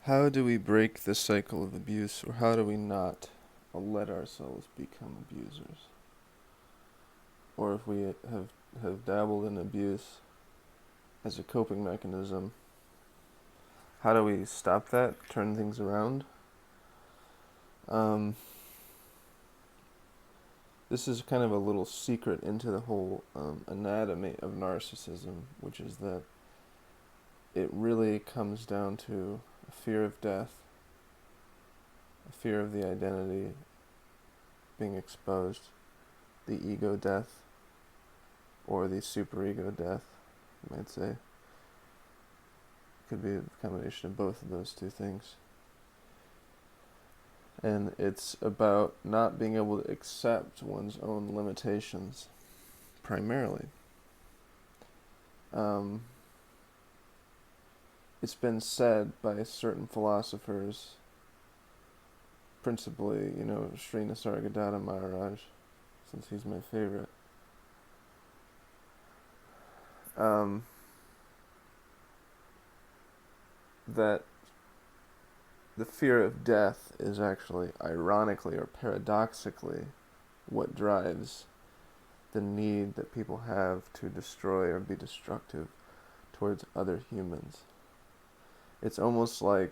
How do we break the cycle of abuse, or how do we not let ourselves become abusers? Or if we have dabbled in abuse as a coping mechanism, how do we stop that, turn things around? This is kind of a little secret into the whole anatomy of narcissism, which is that it really comes down to a fear of death, a fear of the identity being exposed, the ego death, or the superego death, you might say. Could be a combination of both of those two things. And it's about not being able to accept one's own limitations, primarily. It's been said by certain philosophers, principally, Sri Nisargadatta Maharaj, since he's my favorite, that the fear of death is actually, ironically or paradoxically, what drives the need that people have to destroy or be destructive towards other humans. It's almost like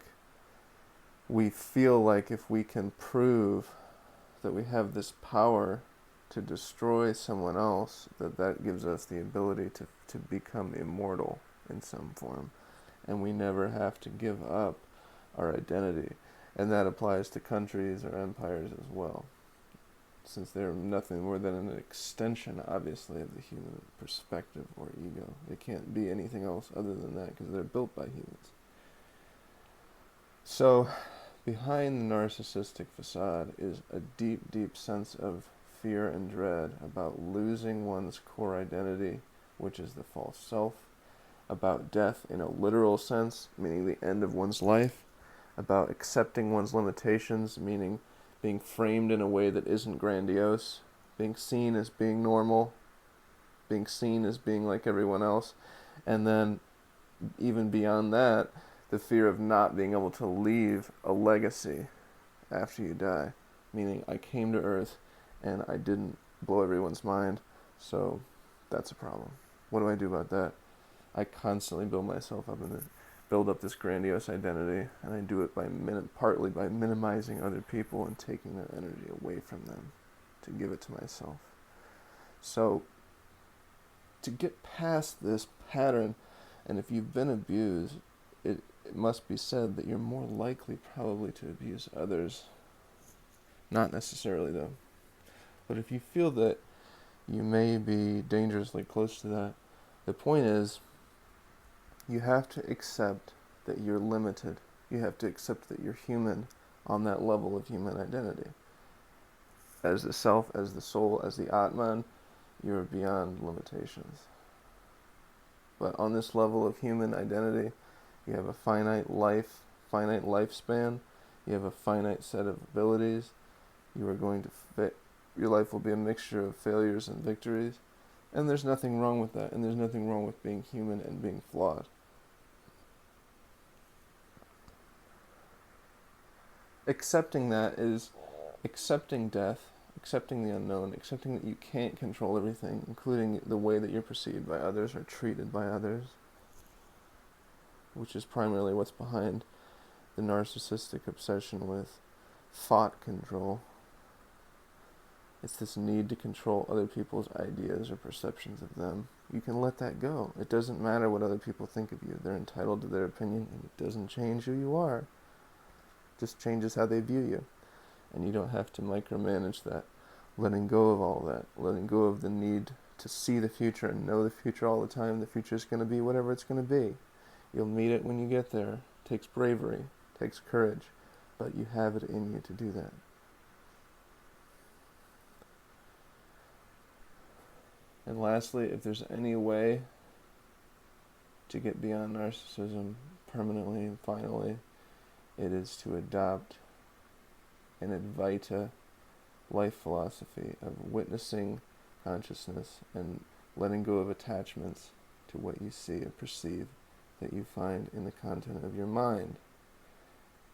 we feel like if we can prove that we have this power to destroy someone else, that gives us the ability to become immortal in some form. And we never have to give up our identity. And that applies to countries or empires as well, since they're nothing more than an extension, obviously, of the human perspective or ego. They can't be anything else other than that because they're built by humans. So, behind the narcissistic facade is a deep, deep sense of fear and dread about losing one's core identity, which is the false self, about death in a literal sense, meaning the end of one's life, about accepting one's limitations, meaning being framed in a way that isn't grandiose, being seen as being normal, being seen as being like everyone else, and then even beyond that, the fear of not being able to leave a legacy after you die, meaning I came to Earth and I didn't blow everyone's mind, so that's a problem. What do I do about that? I constantly build myself up and build up this grandiose identity, and I do it partly by minimizing other people and taking their energy away from them to give it to myself. So, to get past this pattern, and if you've been abused, it must be said that you're more likely probably to abuse others. Not necessarily, though. But if you feel that you may be dangerously close to that, the point is, you have to accept that you're limited. You have to accept that you're human on that level of human identity. As the self, as the soul, as the Atman, you're beyond limitations. But on this level of human identity, you have a finite lifespan, you have a finite set of abilities, you are going to your life will be a mixture of failures and victories, and there's nothing wrong with that, and there's nothing wrong with being human and being flawed. Accepting that is accepting death, accepting the unknown, accepting that you can't control everything, including the way that you're perceived by others or treated by others, which is primarily what's behind the narcissistic obsession with thought control. It's this need to control other people's ideas or perceptions of them. You can let that go. It doesn't matter what other people think of you. They're entitled to their opinion, and it doesn't change who you are. It just changes how they view you. And you don't have to micromanage that. Letting go of all that. Letting go of the need to see the future and know the future all the time. The future is going to be whatever it's going to be. You'll meet it when you get there. It takes bravery. It takes courage. But you have it in you to do that. And lastly, if there's any way to get beyond narcissism permanently and finally, it is to adopt an Advaita life philosophy of witnessing consciousness and letting go of attachments to what you see and perceive that you find in the content of your mind.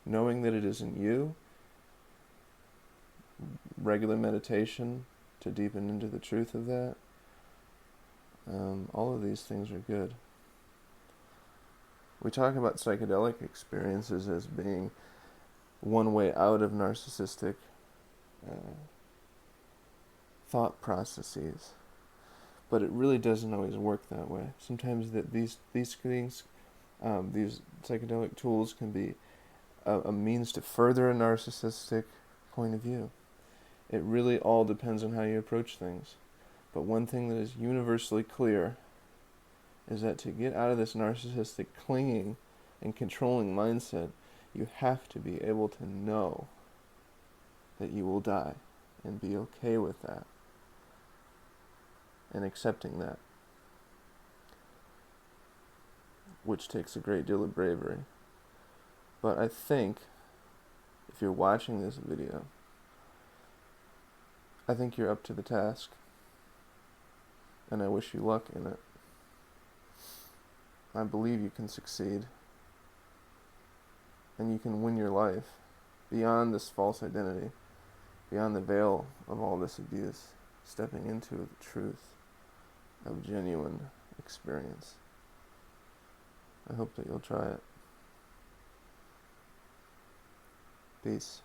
knowing that it isn't you, regular meditation to deepen into the truth of that, all of these things are good. We talk about psychedelic experiences as being one way out of narcissistic thought processes, but it really doesn't always work that way. Sometimes these things, these psychedelic tools can be a means to further a narcissistic point of view. It really all depends on how you approach things. But one thing that is universally clear is that to get out of this narcissistic clinging and controlling mindset, you have to be able to know that you will die and be okay with that and accepting that, which takes a great deal of bravery. But I think if you're watching this video, I think you're up to the task, and I wish you luck in it. I believe you can succeed, and you can win your life beyond this false identity, beyond the veil of all this abuse, stepping into the truth of genuine experience. I hope that you'll try it. Peace.